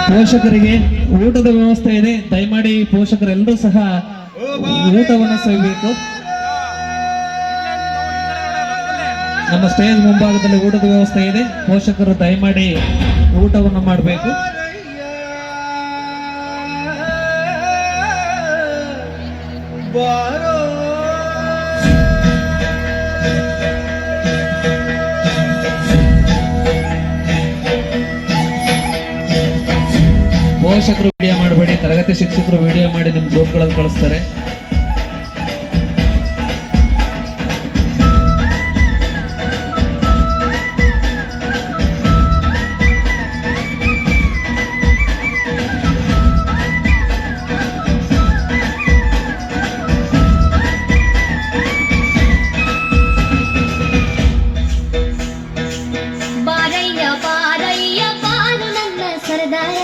ಪೋಷಕರಿಗೆ ಊಟದ ವ್ಯವಸ್ಥೆ ಇದೆ. ದಯಮಾಡಿ ಪೋಷಕರೆಲ್ಲರೂ ಸಹ ಊಟವನ್ನು ಸವಿಬೇಕು. ನಮ್ಮ ಸ್ಟೇಜ್ ಮುಂಭಾಗದಲ್ಲಿ ಊಟದ ವ್ಯವಸ್ಥೆ ಇದೆ. ಪೋಷಕರು ದಯಮಾಡಿ ಊಟವನ್ನು ಮಾಡಬೇಕು. ಪೋಷಕರು ವಿಡಿಯೋ ಮಾಡಬೇಡಿ, ತರಗತಿ ಶಿಕ್ಷಕರು ವಿಡಿಯೋ ಮಾಡಿ ನಿಮ್ಮ ಗ್ರೂಪ್ಗಳಲ್ಲಿ ಕಳಿಸ್ತಾರೆ. ಬಾರಯ್ಯ ಬಾರಯ್ಯ ಬಾರ ನನ್ನ ಸರದಾರ,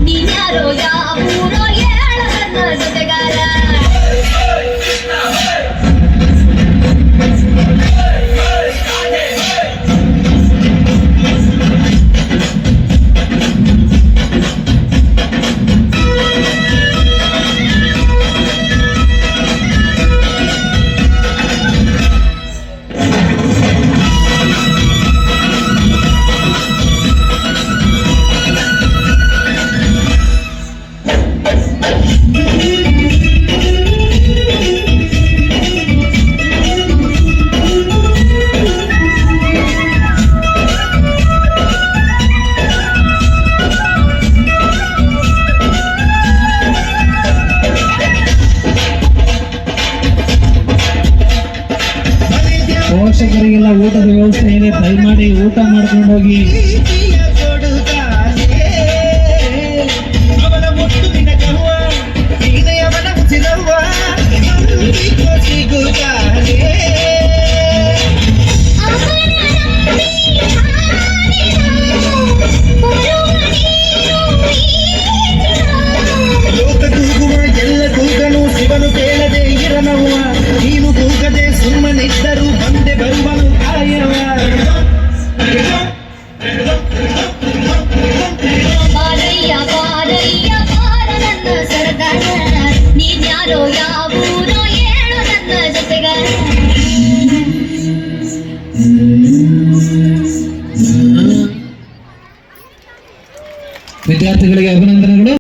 ನೀನ್ಯಾರೋ ಯಾವೂರೋ ಹೇಳ ನನ್ನ ಜೊತೆಗಾರ. ಪೋಷಕರಿಗೆಲ್ಲ ಊಟದ ವ್ಯವಸ್ಥೆ ಇದೆ. ದಯಮಾಡಿ ಊಟ ಮಾಡ್ಕೊಂಡು ಹೋಗಿ. ಎಲ್ಲ ಕೂಗನು ಶಿವನು ಕೇಳದೆ ಇರನವ್ವ, ನೀನು ಕೂಗದೆ ಸುಮ್ಮನಿದ್ದರು ಬಂದೆ ಬರುವನು ಕಾಯವ. ಬಾರಯ್ಯ ಬಾರಯ್ಯ ಬಾರ ನನ್ನ ಸರದಾರ, ನೀನ್ಯಾರೋ ಯಾವೂರೋ ಹೇಳು ನನ್ನ ಜೊತೆಗಾರ. ವಿದ್ಯಾರ್ಥಿಗಳಿಗೆ ಅಭಿನಂದನೆಗಳು.